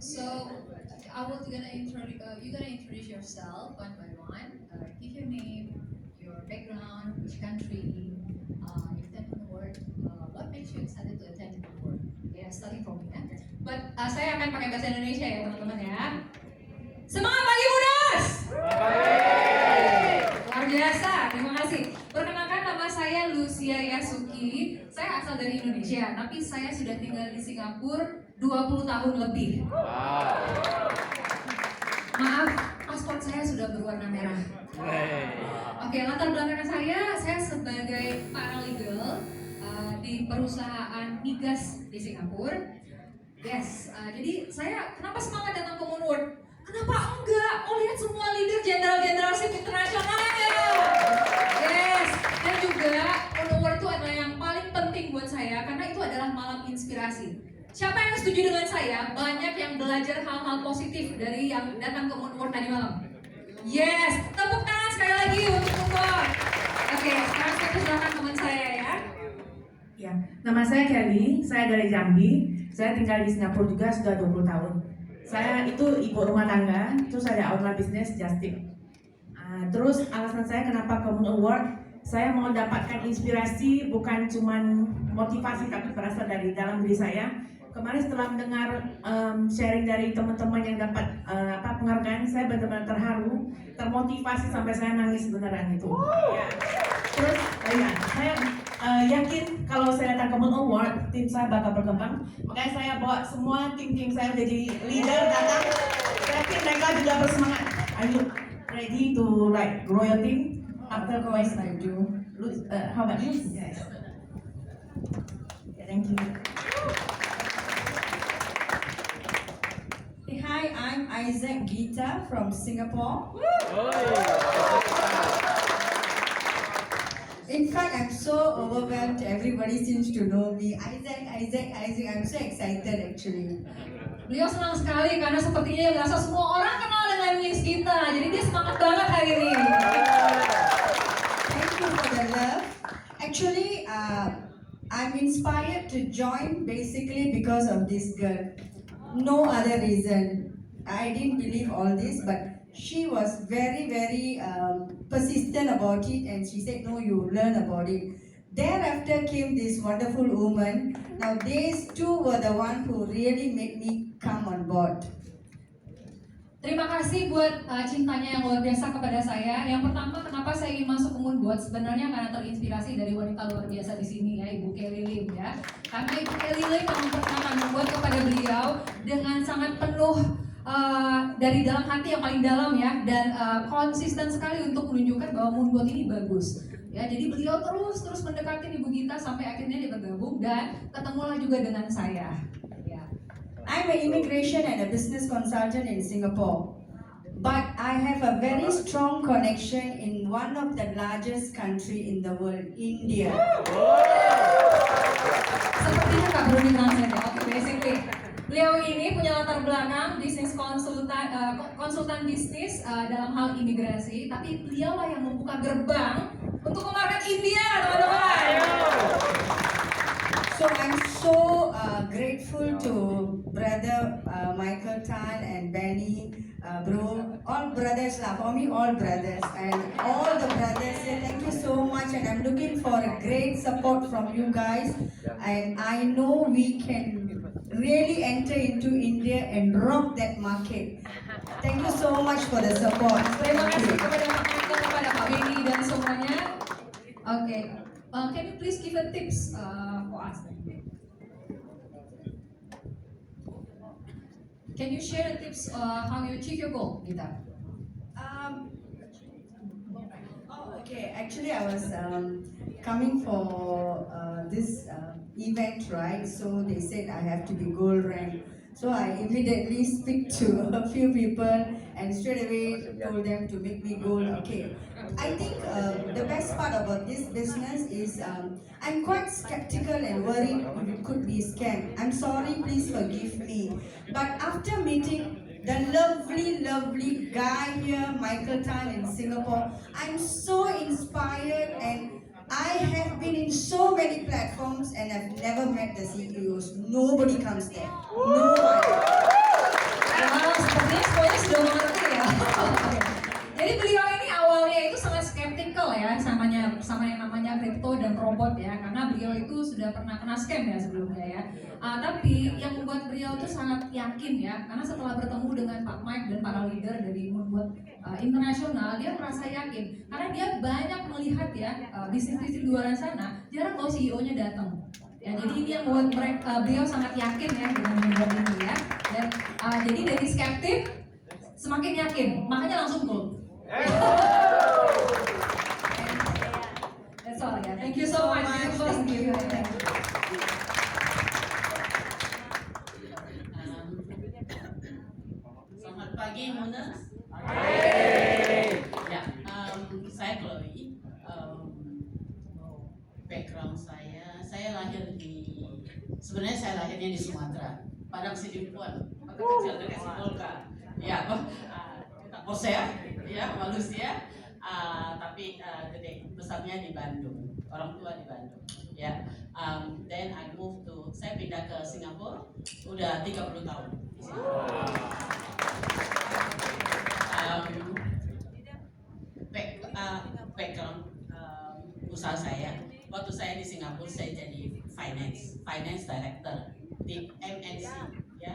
So I will gonna introduce you're gonna introduce yourself one by one. Give your name, your background, which country, you attend on the work, what makes you excited to attend the work. Yeah, starting from me. But saya akan pakai bahasa Indonesia ya teman-teman ya. Semangat pagi mudas! Luar biasa, terima kasih. Perkenalkan nama saya Lucia Yasuki. Saya asal dari Indonesia, tapi saya sudah tinggal di Singapura 20 tahun lebih. Maaf, paspor saya sudah berwarna merah. Oke, latar belakang saya sebagai paralegal di perusahaan migas di Singapura. Yes, jadi saya kenapa semangat datang ke Moonward? Kenapa enggak? Oh, lihat semua leader jenderal-jenderal sip internasionalnya. Yes, dan juga Moonward itu adalah yang paling penting buat saya karena itu adalah malam inspirasi. Siapa yang setuju dengan saya? Banyak yang belajar hal-hal positif dari yang datang ke Moonward tadi malam. Yes, tepuk tangan sekali lagi untuk Moonward. Oke, sekarang saya persilakan teman saya ya. Ya, nama saya Kelly, saya dari Jambi. Saya tinggal di Singapura juga sudah 20 tahun. Saya itu ibu rumah tangga, terus ada outline bisnis Justin. Terus alasan saya kenapa ke Moon Award, saya mau dapatkan inspirasi bukan cuman motivasi tapi berasal dari dalam diri saya. Kemarin setelah mendengar sharing dari teman-teman yang dapat penghargaan, saya benar-benar terharu, termotivasi sampai saya nangis beneran itu. Ya. Terus saya yakin kalau saya datang ke Moon Award, tim saya bakal berkembang. Makanya saya bawa semua tim saya jadi leader datang. Saya yakin mereka juga bersemangat. Are you ready to like grow your team after what I do? How about you? Yes. Okay, thank you. Hi, I'm Isaac Gita from Singapore. In fact, I'm so overwhelmed. Everybody seems to know me. Isaac. I'm so excited actually. Beliau senang sekali karena sepertinya yang merasa semua orang kenal dengan Miss Gita. Jadi dia semangat banget hari ini. Thank you for the love. Actually, I'm inspired to join basically because of this girl. No other reason. I didn't believe all this, but she was very persistent about it, and she said, no, you learn about it. Thereafter came this wonderful woman. Now these two were the one who really made me come on board. Terima kasih buat cintanya yang luar biasa kepada saya. Yang pertama, kenapa saya ingin masuk ke Moonward? Sebenarnya karena terinspirasi dari wanita luar biasa di sini ya, Ibu Kelly Lim ya. Karena Ibu Kelly Lim yang memperkenalkan Moonward kepada beliau dengan sangat penuh dari dalam hati yang paling dalam ya, dan konsisten sekali untuk menunjukkan bahwa Moonward ini bagus. Ya, jadi beliau terus mendekati Ibu Gita sampai akhirnya dia bergabung dan ketemulah juga dengan saya. I'm an immigration and a business consultant in Singapore, but I have a very strong connection in one of the largest country in the world, India. Sepertinya Kak Bruni translate ya. Oke, basically beliau ini punya latar belakang bisnis konsultan bisnis dalam hal imigrasi, tapi beliau lah yang membuka gerbang untuk market India, teman-teman. So I'm so grateful to brother Michael Tan and Benny, bro, all brothers lah. For me, all brothers and all the brothers. Yeah, thank you so much, and I'm looking for a great support from you guys. And I know we can really enter into India and rock that market. Thank you so much for the support. Terima kasih kepada Pak Michael, kepada Pak Benny dan semuanya. Oke, can you please give a tips for us? Can you share the tips how you achieve your goal, Gita? Okay. Actually, I was coming for this event, right? So they said I have to be gold rank. So I immediately speak to a few people and straight away told them to make me gold. Okay. I think the best part about this business is I'm quite skeptical and worried if it could be scam. I'm sorry, please forgive me. But after meeting the lovely guy here, Michael Tan in Singapore, I'm so inspired, and I have been in so many platforms and I've never met the CEOs. Nobody comes there. No one. itu sangat yakin ya, karena setelah bertemu dengan Pak Mike dan para leader dari Moonbot internasional, dia merasa yakin karena dia banyak melihat ya bisnis-bisnis di luar sana, jarang kok CEO-nya datang. Ya, jadi ini yang membuat beliau sangat yakin ya dengan Moonbot ini ya. Dan jadi dari skeptik semakin yakin, makanya langsung gold. That's all ya. Thank you so much. Thank you. Selamat pagi, Mooners. Ya, saya Chloe. Background saya lahir sebenarnya saya lahirnya di Sumatera, Padang Sidimpuan, kota kecil dekat Sibolga. Ya, Posea, ya Malusia. Tapi gede besarnya di Bandung, orang tua di Bandung. Ya, then I moved saya pindah ke Singapura, udah 30 tahun. Background usaha saya, waktu saya di Singapura saya jadi finance director di MNC, ya.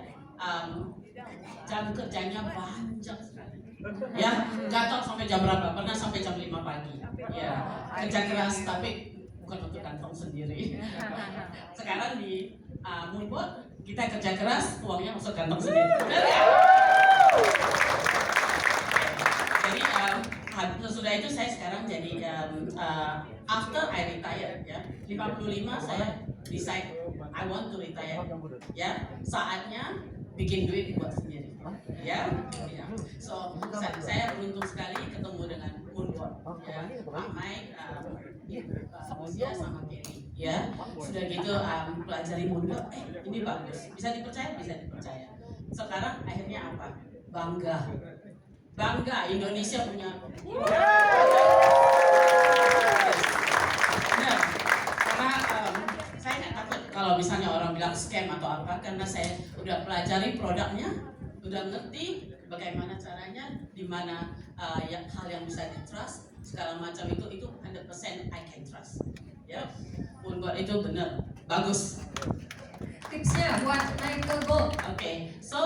Jam kerjanya banyak sekali, ya, nggak tahu sampai jam berapa, pernah sampai jam 5 pagi, ya, kerja keras tapi bukan untuk kantong sendiri. Sekarang di Moonbot kita kerja keras, uangnya masuk kantong sendiri. Benar ya? Jadi sesudah itu saya sekarang jadi after I retire, ya, 55 saya decide I want to retire, ya, saatnya bikin duit buat sendiri, ya. So saya beruntung sekali ketemu dengan Moonbot, ya, Pak Mike, Usia sama Kelly, ya. Sudah gitu pelajari Moonbot, ini bagus, bisa dipercaya. Sekarang akhirnya apa? Bangga Indonesia punya. Benar, karena saya nggak takut kalau misalnya orang bilang scam atau apa, karena saya udah pelajari produknya, udah ngerti bagaimana caranya, di mana hal yang bisa di trust, segala macam itu 100% I can trust. Ya, Moonbot itu benar bagus. Tipsnya buat naik ke gold. Oke, so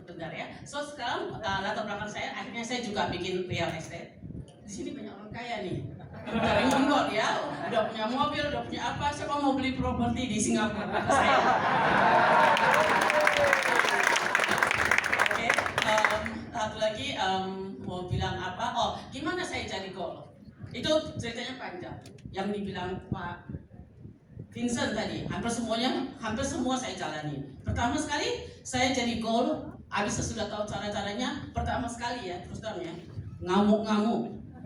bentar ya. So sekarang latar belakang saya, akhirnya saya juga bikin real estate. Di sini banyak orang kaya nih. Dari Moonbot ya, udah punya mobil, udah punya apa. Siapa mau beli properti di Singapura? Saya. Oke, satu lagi mau bilang apa? Oh, gimana saya jadi gold? Itu ceritanya panjang. Yang dibilang Pak Vincent tadi, hampir semua saya jalani. Pertama sekali saya jadi gold, habis sudah tahu cara-caranya. Pertama sekali ya, terus terang ya, ngamuk.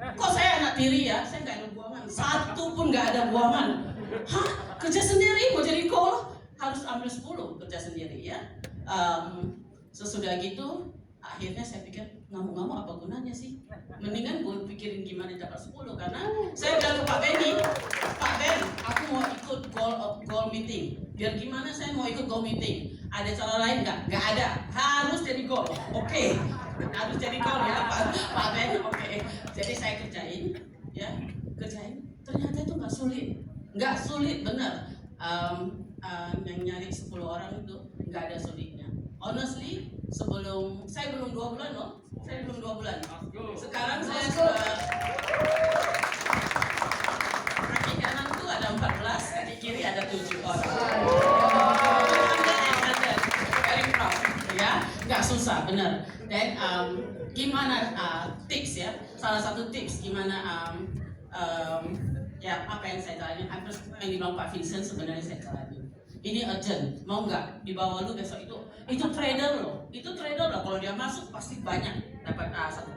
Kok saya anak tiri ya, saya nggak ada buangan, satu pun nggak ada buangan. Hah, kerja sendiri mau jadi gold, harus ambil 10 kerja sendiri ya. Sesudah gitu, akhirnya saya pikir ngamuk-ngamuk apa gunanya sih? Mendingan gue pikirin gimana dapat 10, karena saya bilang ke Pak Benny, Pak Ben, aku mau ikut goal meeting. Biar gimana saya mau ikut goal meeting? Ada cara lain nggak? Nggak ada. Harus jadi goal. Oke. Harus jadi goal ya Pak Ben. Oke. Jadi saya kerjain. Ternyata itu nggak sulit bener. Yang nyari 10 orang itu nggak ada sulitnya. Honestly, saya belum 2 bulan loh. Sekarang saya sudah kaki kanan tuh ada 14, kaki kiri ada 7 orang. Very proud, ya, nggak susah, bener. Dan gimana tips ya? Salah satu tips gimana ya apa yang saya jalani, hampir yang dibilang Pak Vincent sebenarnya saya jalani. Ini urgent, mau nggak dibawa lu besok itu trader loh, kalau dia masuk pasti banyak dapat 1%.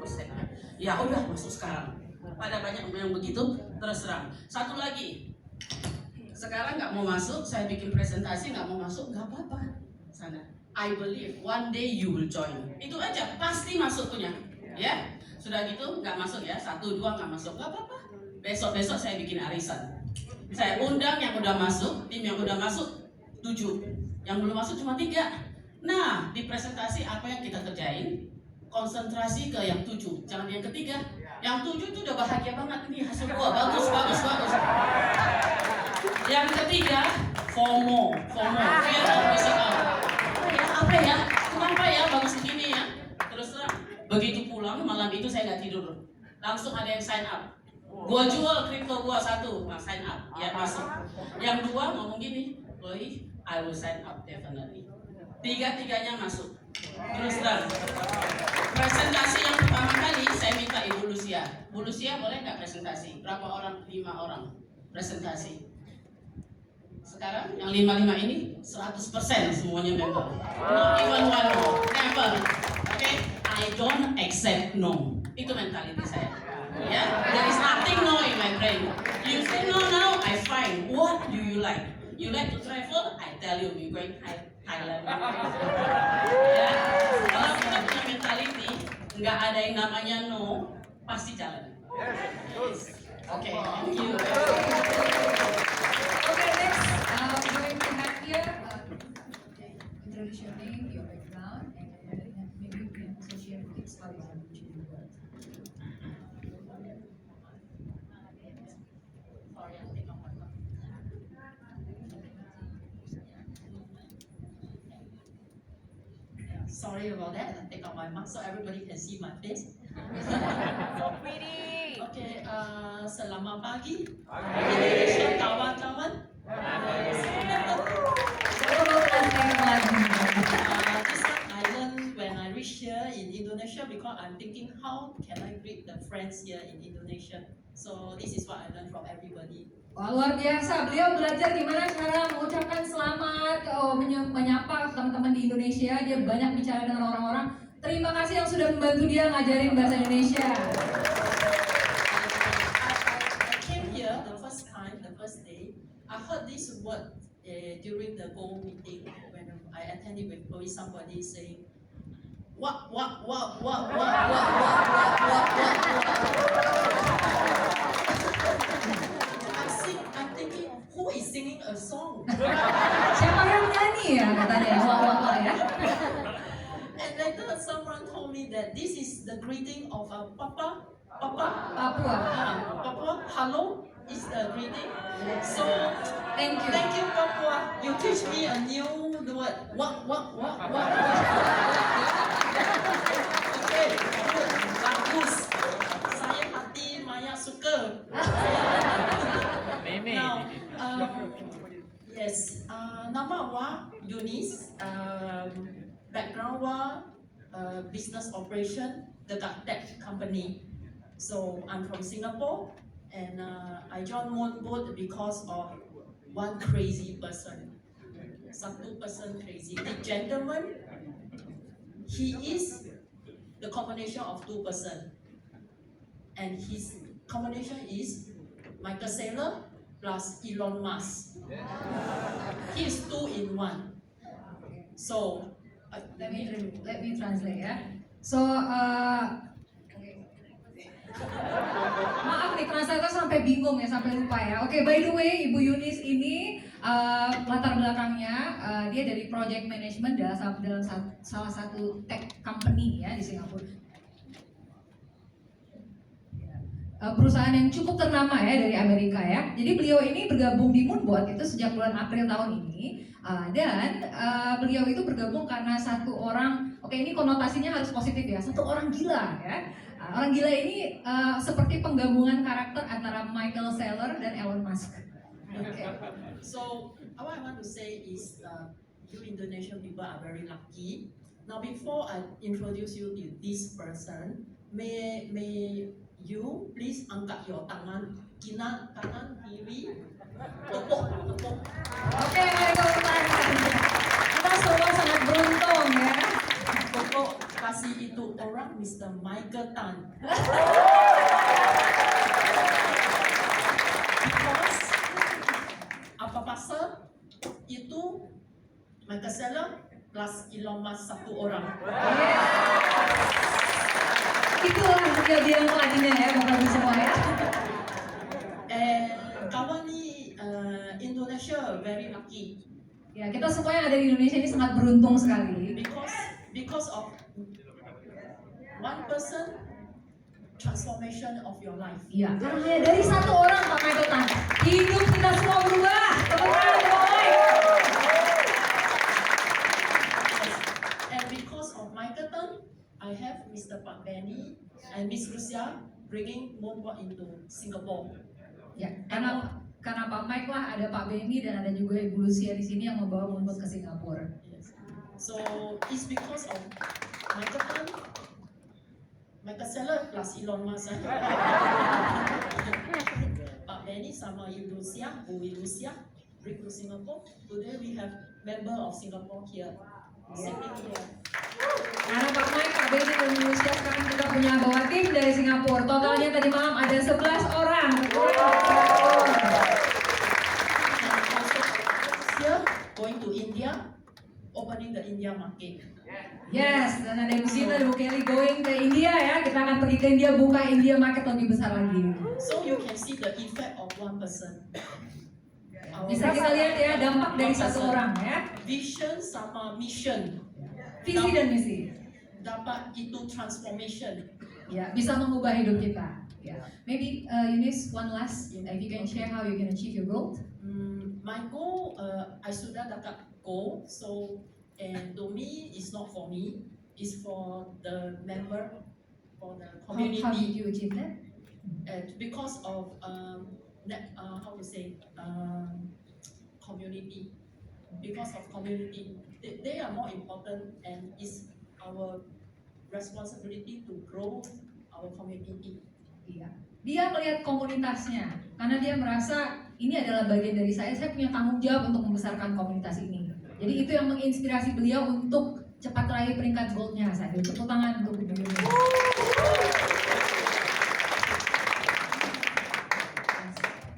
Ya udah masuk sekarang. Pada banyak yang begitu terus terang. Satu lagi, sekarang nggak mau masuk, saya bikin presentasi nggak mau masuk, nggak apa-apa. Sana, I believe one day you will join. Itu aja, pasti masuk punya. Ya, sudah gitu nggak masuk ya, 1, 2 nggak masuk, nggak apa-apa. Besok saya bikin arisan. Saya undang yang udah masuk, tim yang udah masuk 7, yang belum masuk cuma 3. Nah, di presentasi apa yang kita kerjain, konsentrasi ke yang 7, jangan yang ketiga. Yang 7 itu udah bahagia banget, ini hasil gua bagus. Yang ketiga, FOMO, fear of missing out. kenapa ya bagus begini ya. Terus terang, begitu pulang malam itu saya nggak tidur, langsung ada yang sign up. Gua jual kripto gua satu, nah sign up, ya masuk. Yang dua ngomong gini, boy, I will sign up definitely. Tiga-tiganya masuk. Terus terang, presentasi yang pertama kali saya minta Ibu Lucia. Bu Lucia boleh nggak presentasi? Berapa orang? 5 orang presentasi. Sekarang yang 5 ini 100% semuanya member. Not even one no, never. Okay, I don't accept no. Itu mentality saya. Ya, there is nothing no in my brain. You say no now, I fine. What do you like? You like to travel? I tell you, we going Thailand. Ya, kalau kita punya mentality, nggak ada yang namanya no, pasti jalan. Oke, thank you. Okay, next, we're going to have here, introduce your name, your background, and maybe you can also share tips how you want to work. Sorry about that. I take out my mask so everybody can see my face. Okay, selamat pagi. Indonesia kawan-kawan. This one I learned when I reached here in Indonesia because I'm thinking how can I greet the friends here in Indonesia. So this is what I learned from everybody. Wah, luar biasa, beliau belajar gimana cara mengucapkan selamat, menyapa teman-teman di Indonesia. Dia banyak bicara dengan orang-orang. Terima kasih yang sudah membantu dia ngajarin bahasa Indonesia. I came here the first time, the first day. I heard this word during the goal meeting when I attended with somebody saying, what. I'm thinking, who is singing a song? Siapa yang nyanyi ya katanya? Wah ya. And later someone told me that this is the greeting of a Papa, Papua. Papua, hello is the greeting. So Thank you. thank you Papua. You teach me a new word. What. Okay, good. Bagus. Saya hati Maya suka. Now, yes, nama wa Eunice, background wa business operation dekat tech company. So I'm from Singapore, and I joined Moonboat because of one crazy person. Satu person crazy. The gentleman, he is the combination of two person, and his combination is Michael Saylor plus Elon Musk. He is 2 in 1. So Let me translate ya. So, maaf nih, translator sampai bingung ya, sampai lupa ya. Oke, by the way, Ibu Eunice ini latar belakangnya dia dari project management dalam salah satu tech company ya di Singapura. Perusahaan yang cukup ternama ya dari Amerika ya. Jadi beliau ini bergabung di Moonboat itu sejak bulan April tahun ini. Dan beliau itu bergabung karena satu orang, oke ini konotasinya harus positif ya, satu orang gila ya. Orang gila ini seperti penggabungan karakter antara Michael Saylor dan Elon Musk. okay. So what I want to say is you Indonesian people are very lucky. Now before I introduce you to this person, may you please angkat your tangan kanan kiri tepuk. Oke, mari tepuk tangan. Kita semua sangat beruntung ya. Tepuk kasih itu orang Mr. Michael Tan. Because apa pasal itu Michael Saylor plus Elon Musk satu orang. Itulah kejadian tadinya ya Bapak Ibu semua ya. Kawan ni Indonesia very lucky Ya, kita semua yang ada di Indonesia ini sangat beruntung sekali. because of one person transformation of your life. Iya, karena dari satu orang Pak Michael Tan, hidup kita semua berubah. Tepuk tangan, boy. Michaelton, I have Mr. Pak Benny and Miss Lucia bringing Moonwalk into Singapore. Ya, karena Pak Mike lah, ada Pak Benny dan ada juga Ibu Lucia di sini yang membawa Moonwalk ke Singapura. Yes. So it's because of Michaelton, Michael Saylor plus Elon Musk. Pak Benny sama Ibu Lucia, Bu Lucia, bring to Singapore. Today we have member of Singapore here, sitting here. Karena Pak Mike, Pak Benny dan Ibu Lucia, sekarang kita punya bawa tim dari Singapura. Totalnya tadi malam ada 11 orang. And also here going to India, opening the India market. Yes, dan ada Ibu Gita dan Bu Kelly going ke India ya. Kita akan pergi ke India, buka India market lebih besar lagi. So you can see the effect of one person. Bisa kita lihat ya dampak dari satu orang ya. Vision sama mission Visi dan misi. dapat itu transformation. Ya, bisa mengubah hidup kita. Ya. Maybe Eunice, one last, if you can share how you can achieve your goal. My goal, I sudah dapat goal, so and to me it's not for me, it's for the member, for the How did community. you achieve that? And because of how to say community, because of community, they are more important, and it's our responsibility to grow our community. Iya. Dia melihat komunitasnya, karena dia merasa ini adalah bagian dari saya punya tanggung jawab untuk membesarkan komunitas ini. Jadi itu yang menginspirasi beliau untuk cepat raih peringkat goldnya. Saya beri tepuk tangan untuk beliau.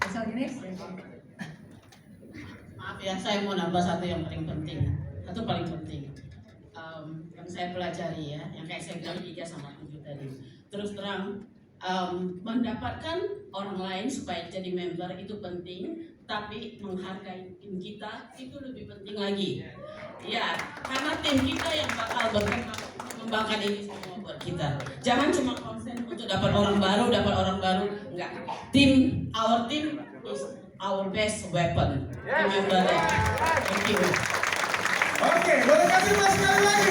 Bisa Eunice? Maaf ya, saya mau nambah satu yang paling penting. Satu paling penting. Yang saya pelajari ya, yang kayak saya bilang 3 sama 7 tadi. Terus terang, mendapatkan orang lain supaya jadi member itu penting, tapi menghargai tim kita itu lebih penting lagi. Ya, karena tim kita yang bakal berkembang mengembangkan ini semua buat kita. Jangan cuma konsen untuk dapat orang baru, enggak. Our team is our best weapon. Remember that. Thank you. Oke, boleh kasih mas sekali lagi.